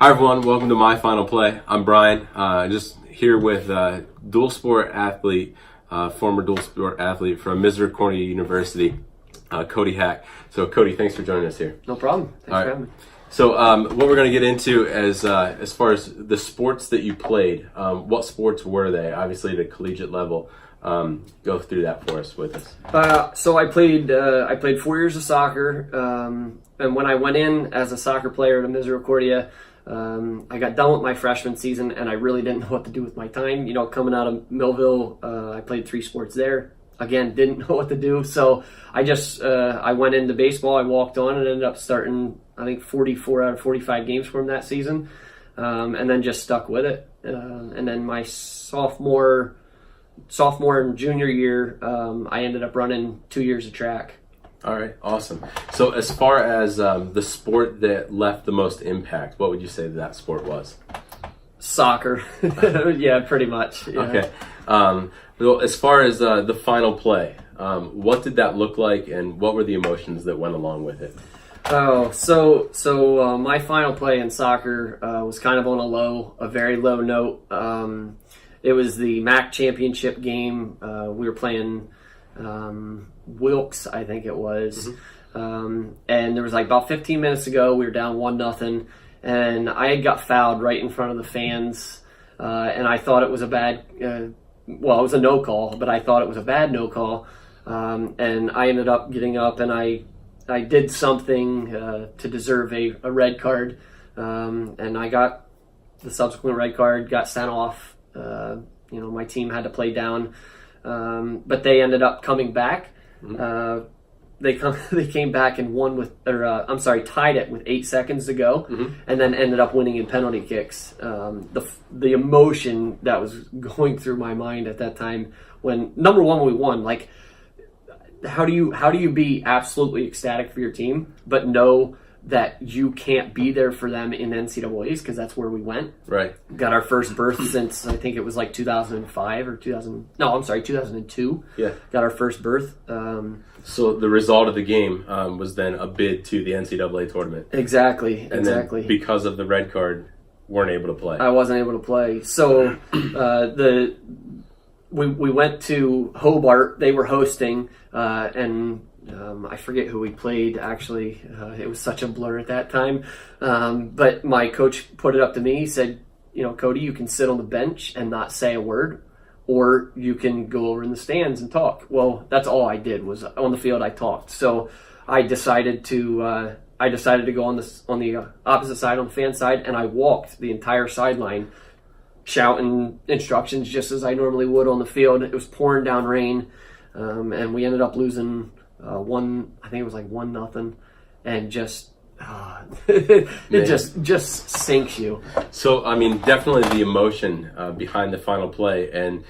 Hi everyone, welcome to My Final Play. I'm Brian, just here with dual sport athlete, former dual sport athlete from Misericordia University, Cody Hack. So Cody, thanks for joining us here. No problem. Thanks for having me. So what we're going to get into as far as the sports that you played, what sports were they? Obviously the collegiate level. Go through that for us with us. So I played 4 years of soccer, and when I went in as a soccer player to Misericordia, I got done with my freshman season, and I really didn't know what to do with my time. You know, coming out of Millville, I played 3 sports there. Again, didn't know what to do, so I went into baseball. I walked on and ended up starting, I think, 44 out of 45 games for him that season, and then just stuck with it. And then my sophomore and junior year, I ended up running 2 years of track. All right, awesome. So as far as the sport that left the most impact, what would you say that sport was? Soccer. Yeah, pretty much. Yeah. Okay. Well, as far as the final play, what did that look like, and what were the emotions that went along with it? Oh, so my final play in soccer was kind of on a very low note. It was the MAC championship game. We were playing Wilkes, I think it was. Mm-hmm. And there was like about 15 minutes to go. We were down 1-0, and I had got fouled right in front of the fans. And I thought it was a bad, it was a no call, but I thought it was a bad no call. And I ended up getting up, and I did something to deserve a red card. And I got the subsequent red card, got sent off. My team had to play down, but they ended up coming back. Mm-hmm. They came back and tied it with 8 seconds to go, mm-hmm. and then ended up winning in penalty kicks. The emotion that was going through my mind at that time when number one we won. Like, how do you be absolutely ecstatic for your team, but know that you can't be there for them in NCAAs, because that's where we went. Right. Got our first berth since I think it was like 2005 or 2002. Yeah. Got our first berth. So the result of the game was then a bid to the NCAA tournament. Exactly. Then because of the red card, weren't able to play. I wasn't able to play. So we went to Hobart. They were hosting, and I forget who we played, actually. It was such a blur at that time. But my coach put it up to me. He said, Cody, you can sit on the bench and not say a word, or you can go over in the stands and talk. Well, that's all I did, was on the field I talked. So I decided to go on the opposite side, on the fan side, and I walked the entire sideline shouting instructions just as I normally would on the field. It was pouring down rain, and we ended up losing I think it was like 1-0, and just it just sinks you. So I mean, definitely the emotion behind the final play, and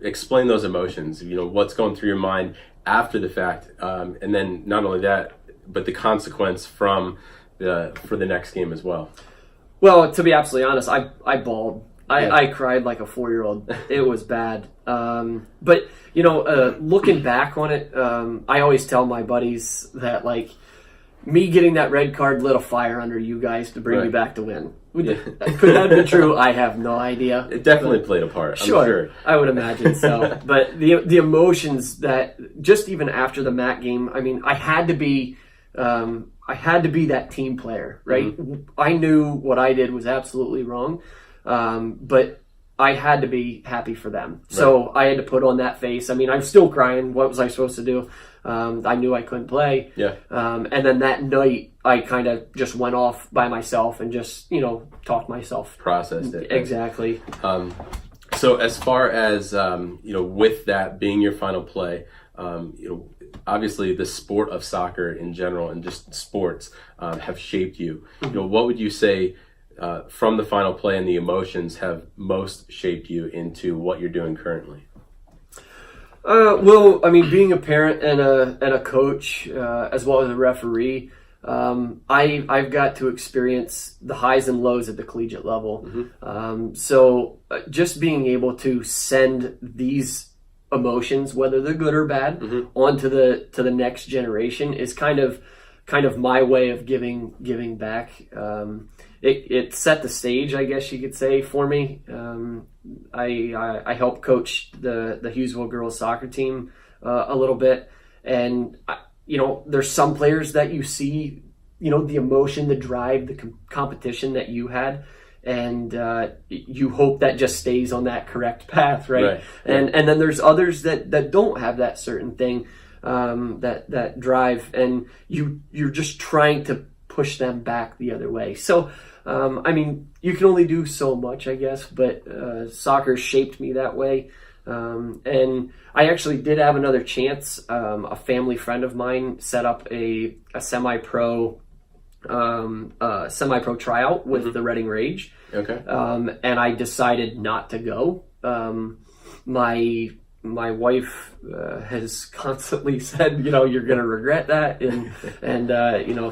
explain those emotions. What's going through your mind after the fact, and then not only that, but the consequence for the next game as well. Well, to be absolutely honest, I bawled. I cried like a 4-year-old. It was bad. But, looking back on it, I always tell my buddies that, like, me getting that red card lit a fire under you guys to bring you back to win. Could that be true? I have no idea. It definitely played a part, sure, I'm sure. I would imagine so. But the emotions that, just even after the MAC game, I mean, I had to be that team player, right? Mm-hmm. I knew what I did was absolutely wrong. But I had to be happy for them. So I had to put on that face. I mean, I'm still crying. What was I supposed to do? I knew I couldn't play. Yeah. And then that night, I kind of just went off by myself and just, talked myself. Processed it. Exactly. So as far as, with that being your final play, obviously the sport of soccer in general and just sports have shaped you. What would you say from the final play and the emotions have most shaped you into what you're doing currently? Well, I mean, being a parent and a coach, as well as a referee, I've got to experience the highs and lows at the collegiate level. Mm-hmm. So just being able to send these emotions, whether they're good or bad, mm-hmm. onto the next generation is kind of my way of giving back. it set the stage, I guess you could say, for me. I helped coach the Hughesville girls soccer team a little bit, and there's some players that you see, the emotion, the drive, the competition that you had, and you hope that just stays on that correct path, right? And then there's others that don't have that certain thing, that drive, and you're just trying to push them back the other way. So you can only do so much, I guess, but soccer shaped me that way. And I actually did have another chance. A family friend of mine set up a semi-pro tryout with the Reading Rage. Okay. And I decided not to go. My wife has constantly said, you're going to regret that, and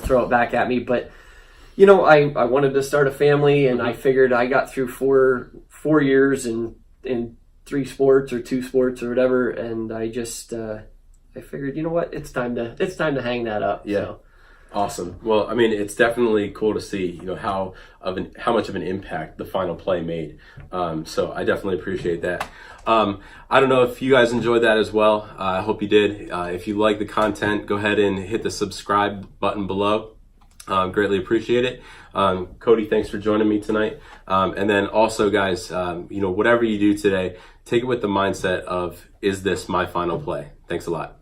throw it back at me. But I wanted to start a family, and I figured I got through 4 years in 3 sports or 2 sports or whatever, and I just I figured, it's time to hang that up. Yeah. So. Awesome. Well, it's definitely cool to see, how much of an impact the final play made. So I definitely appreciate that. I don't know if you guys enjoyed that as well. I hope you did. If you like the content, go ahead and hit the subscribe button below. Greatly appreciate it. Cody, thanks for joining me tonight. And then also, guys, whatever you do today, take it with the mindset of, is this my final play? Thanks a lot.